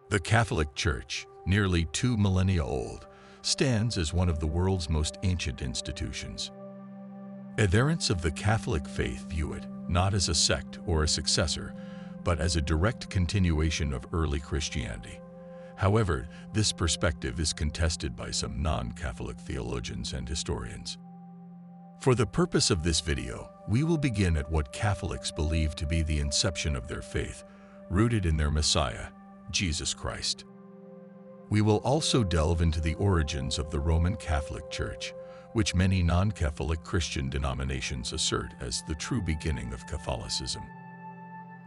The Catholic Church, nearly 2 millennia old, stands as one of the world's most ancient institutions. Adherents of the Catholic faith view it not as a sect or a successor, but as a direct continuation of early Christianity. However, this perspective is contested by some non-Catholic theologians and historians. For the purpose of this video, we will begin at what Catholics believe to be the inception of their faith, rooted in their Messiah, Jesus Christ. We will also delve into the origins of the Roman Catholic Church, which many non-Catholic Christian denominations assert as the true beginning of Catholicism.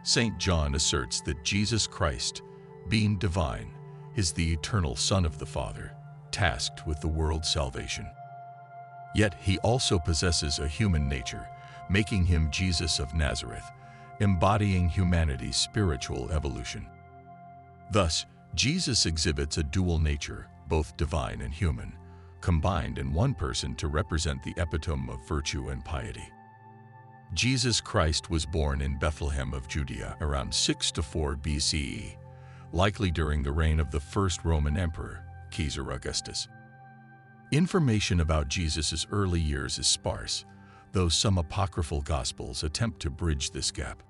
St. John asserts that Jesus Christ, being divine, is the eternal Son of the Father, tasked with the world's salvation. Yet he also possesses a human nature, making him Jesus of Nazareth, embodying humanity's spiritual evolution. Thus, Jesus exhibits a dual nature, both divine and human, combined in one person to represent the epitome of virtue and piety. Jesus Christ was born in Bethlehem of Judea around 6-4 BCE, likely during the reign of the first Roman emperor, Caesar Augustus. Information about Jesus' early years is sparse, though some apocryphal Gospels attempt to bridge this gap.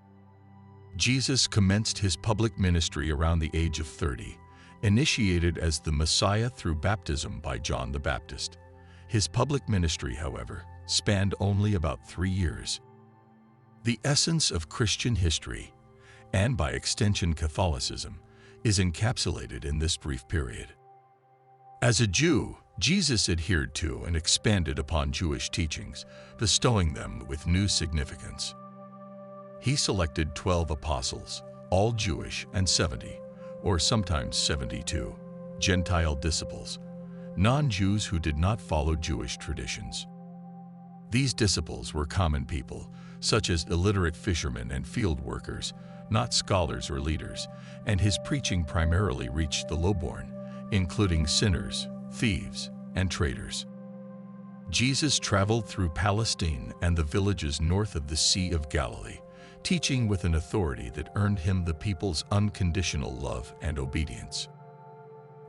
Jesus commenced his public ministry around the age of 30, initiated as the Messiah through baptism by John the Baptist. His public ministry, however, spanned only about 3 years. The essence of Christian history, and by extension Catholicism, is encapsulated in this brief period. As a Jew, Jesus adhered to and expanded upon Jewish teachings, bestowing them with new significance. He selected 12 apostles, all Jewish, and 70, or sometimes 72, Gentile disciples, non-Jews who did not follow Jewish traditions. These disciples were common people, such as illiterate fishermen and field workers, not scholars or leaders, and his preaching primarily reached the lowborn, including sinners, thieves, and traders. Jesus traveled through Palestine and the villages north of the Sea of Galilee, teaching with an authority that earned him the people's unconditional love and obedience.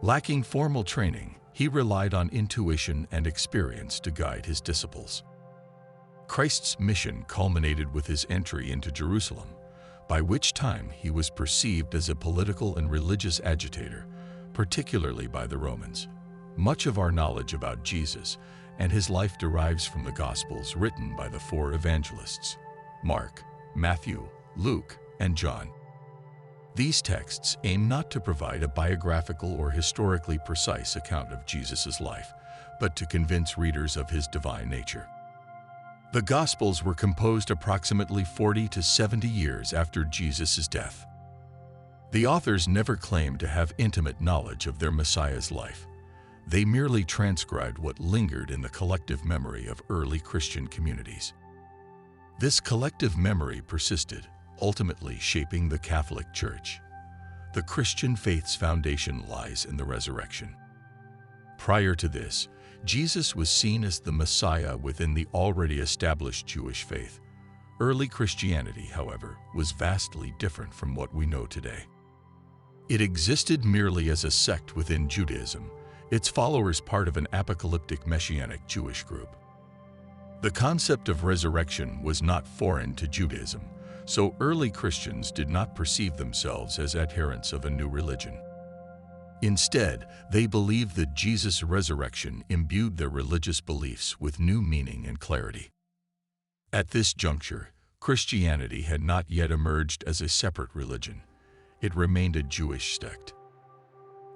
Lacking formal training, he relied on intuition and experience to guide his disciples. Christ's mission culminated with his entry into Jerusalem, by which time he was perceived as a political and religious agitator, particularly by the Romans. Much of our knowledge about Jesus and his life derives from the Gospels written by the 4 evangelists: Mark, Matthew, Luke, and John. These texts aim not to provide a biographical or historically precise account of Jesus' life, but to convince readers of his divine nature. The Gospels were composed approximately 40 to 70 years after Jesus' death. The authors never claimed to have intimate knowledge of their Messiah's life. They merely transcribed what lingered in the collective memory of early Christian communities. This collective memory persisted, ultimately shaping the Catholic Church. The Christian faith's foundation lies in the resurrection. Prior to this, Jesus was seen as the Messiah within the already established Jewish faith. Early Christianity, however, was vastly different from what we know today. It existed merely as a sect within Judaism, its followers part of an apocalyptic messianic Jewish group. The concept of resurrection was not foreign to Judaism, so early Christians did not perceive themselves as adherents of a new religion. Instead, they believed that Jesus' resurrection imbued their religious beliefs with new meaning and clarity. At this juncture, Christianity had not yet emerged as a separate religion. It remained a Jewish sect.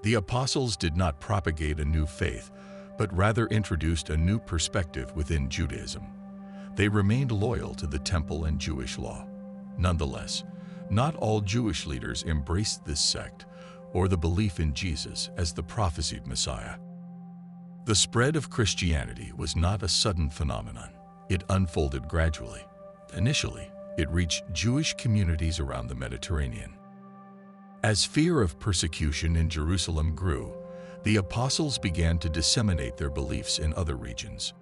The apostles did not propagate a new faith, but rather introduced a new perspective within Judaism. They remained loyal to the temple and Jewish law. Nonetheless, not all Jewish leaders embraced this sect or the belief in Jesus as the prophesied Messiah. The spread of Christianity was not a sudden phenomenon. It unfolded gradually. Initially, it reached Jewish communities around the Mediterranean. As fear of persecution in Jerusalem grew, the apostles began to disseminate their beliefs in other regions.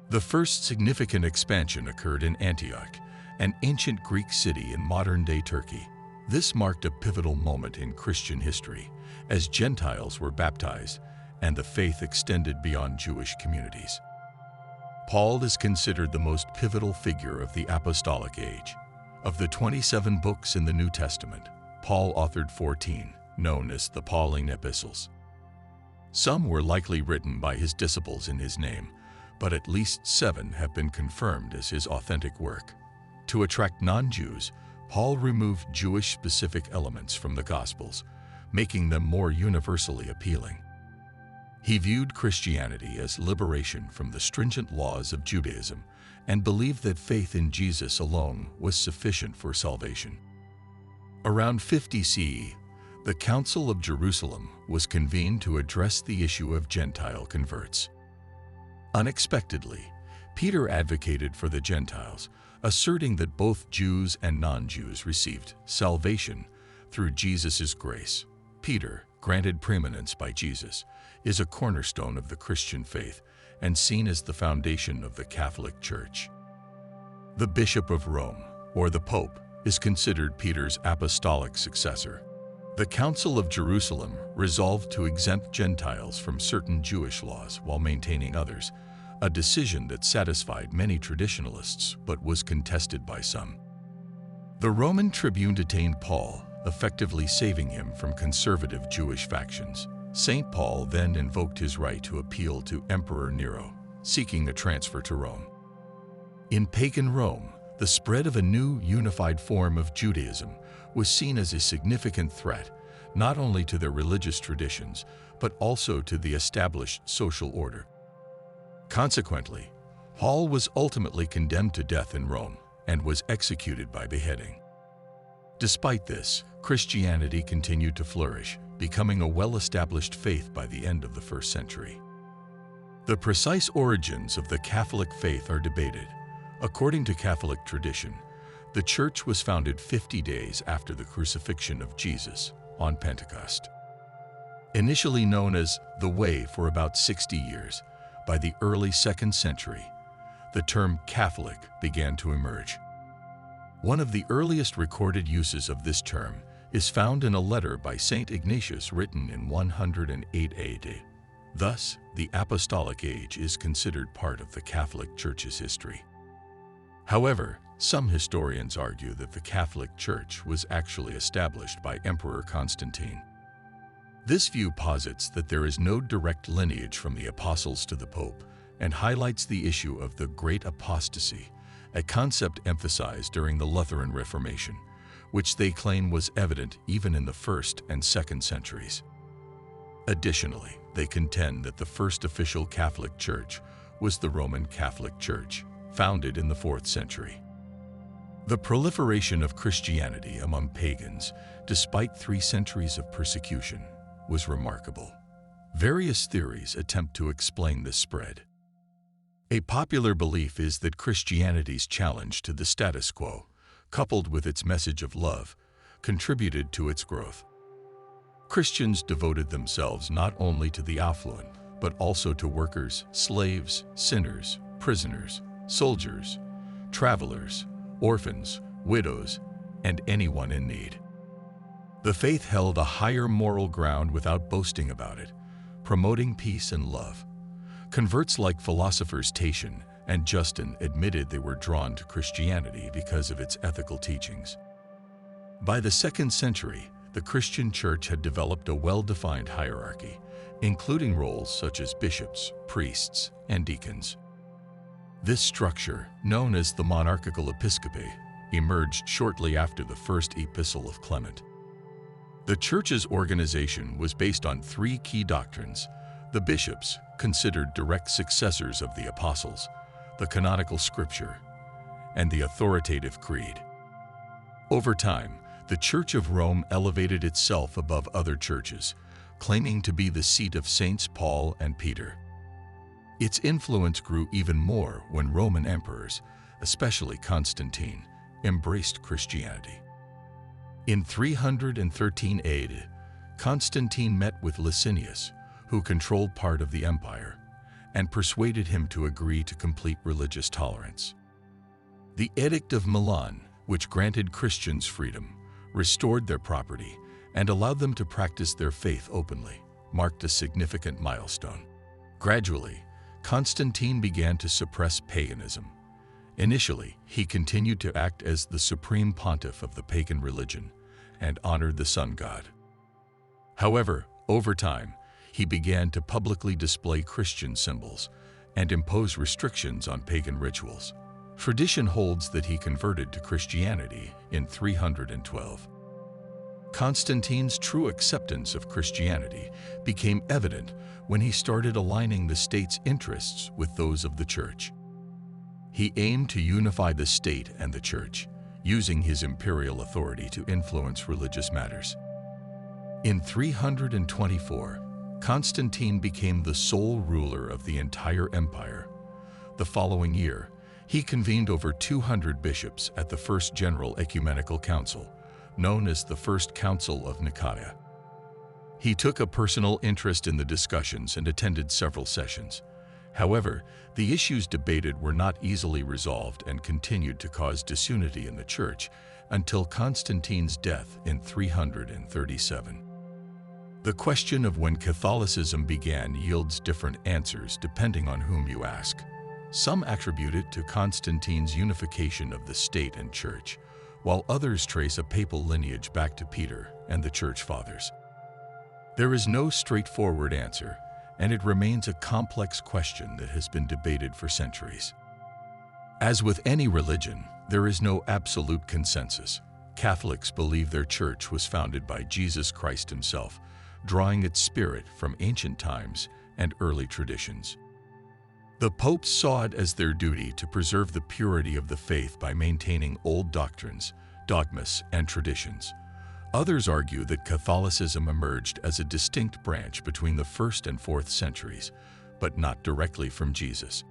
The first significant expansion occurred in Antioch, an ancient Greek city in modern-day Turkey. This marked a pivotal moment in Christian history, as Gentiles were baptized and the faith extended beyond Jewish communities. Paul is considered the most pivotal figure of the apostolic age. Of the 27 books in the New Testament, Paul authored 14, known as the Pauline epistles. Some were likely written by his disciples in his name, but at least 7 have been confirmed as his authentic work. To attract non-Jews, Paul removed Jewish-specific elements from the Gospels, making them more universally appealing. He viewed Christianity as liberation from the stringent laws of Judaism and believed that faith in Jesus alone was sufficient for salvation. Around 50 CE, the Council of Jerusalem was convened to address the issue of Gentile converts. Unexpectedly, Peter advocated for the Gentiles, asserting that both Jews and non-Jews received salvation through Jesus' grace. Peter, granted preeminence by Jesus, is a cornerstone of the Christian faith and seen as the foundation of the Catholic Church. The Bishop of Rome, or the Pope, is considered Peter's apostolic successor. The Council of Jerusalem resolved to exempt Gentiles from certain Jewish laws while maintaining others, a decision that satisfied many traditionalists but was contested by some. The Roman tribune detained Paul, effectively saving him from conservative Jewish factions. St. Paul then invoked his right to appeal to Emperor Nero, seeking a transfer to Rome. In pagan Rome, the spread of a new unified form of Judaism was seen as a significant threat not only to their religious traditions, but also to the established social order. Consequently, Paul was ultimately condemned to death in Rome and was executed by beheading. Despite this, Christianity continued to flourish, becoming a well-established faith by the end of the 1st century. The precise origins of the Catholic faith are debated. According to Catholic tradition, the Church was founded 50 days after the crucifixion of Jesus on Pentecost. Initially known as the Way for about 60 years, by the early 2nd century, the term Catholic began to emerge. One of the earliest recorded uses of this term is found in a letter by St. Ignatius written in 108 AD. Thus, the Apostolic Age is considered part of the Catholic Church's history. However, some historians argue that the Catholic Church was actually established by Emperor Constantine. This view posits that there is no direct lineage from the apostles to the Pope and highlights the issue of the Great Apostasy, a concept emphasized during the Lutheran Reformation, which they claim was evident even in the 1st and 2nd centuries. Additionally, they contend that the first official Catholic Church was the Roman Catholic Church, founded in the 4th century. The proliferation of Christianity among pagans, despite 3 centuries of persecution, was remarkable. Various theories attempt to explain this spread. A popular belief is that Christianity's challenge to the status quo, coupled with its message of love, contributed to its growth. Christians devoted themselves not only to the affluent, but also to workers, slaves, sinners, prisoners, soldiers, travelers, orphans, widows, and anyone in need. The faith held a higher moral ground without boasting about it, promoting peace and love. Converts like philosophers Tatian and Justin admitted they were drawn to Christianity because of its ethical teachings. By the 2nd century, the Christian Church had developed a well-defined hierarchy, including roles such as bishops, priests, and deacons. This structure, known as the monarchical episcopacy, emerged shortly after the first epistle of Clement. The Church's organization was based on 3 key doctrines: the bishops, considered direct successors of the apostles, the canonical scripture, and the authoritative creed. Over time, the Church of Rome elevated itself above other churches, claiming to be the seat of Saints Paul and Peter. Its influence grew even more when Roman emperors, especially Constantine, embraced Christianity. In 313 AD, Constantine met with Licinius, who controlled part of the empire, and persuaded him to agree to complete religious tolerance. The Edict of Milan, which granted Christians freedom, restored their property, and allowed them to practice their faith openly, marked a significant milestone. Gradually, Constantine began to suppress paganism. Initially, he continued to act as the supreme pontiff of the pagan religion and honored the sun god. However, over time, he began to publicly display Christian symbols and impose restrictions on pagan rituals. Tradition holds that he converted to Christianity in 312. Constantine's true acceptance of Christianity became evident when he started aligning the state's interests with those of the Church. He aimed to unify the state and the Church, using his imperial authority to influence religious matters. In 324, Constantine became the sole ruler of the entire empire. The following year, he convened over 200 bishops at the First General Ecumenical Council, known as the First Council of Nicaea. He took a personal interest in the discussions and attended several sessions. However, the issues debated were not easily resolved and continued to cause disunity in the Church until Constantine's death in 337. The question of when Catholicism began yields different answers depending on whom you ask. Some attribute it to Constantine's unification of the state and Church, while others trace a papal lineage back to Peter and the Church Fathers. There is no straightforward answer, and it remains a complex question that has been debated for centuries. As with any religion, there is no absolute consensus. Catholics believe their church was founded by Jesus Christ himself, drawing its spirit from ancient times and early traditions. The popes saw it as their duty to preserve the purity of the faith by maintaining old doctrines, dogmas, and traditions. Others argue that Catholicism emerged as a distinct branch between the 1st and 4th centuries, but not directly from Jesus.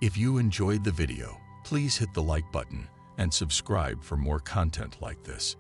If you enjoyed the video, please hit the like button and subscribe for more content like this.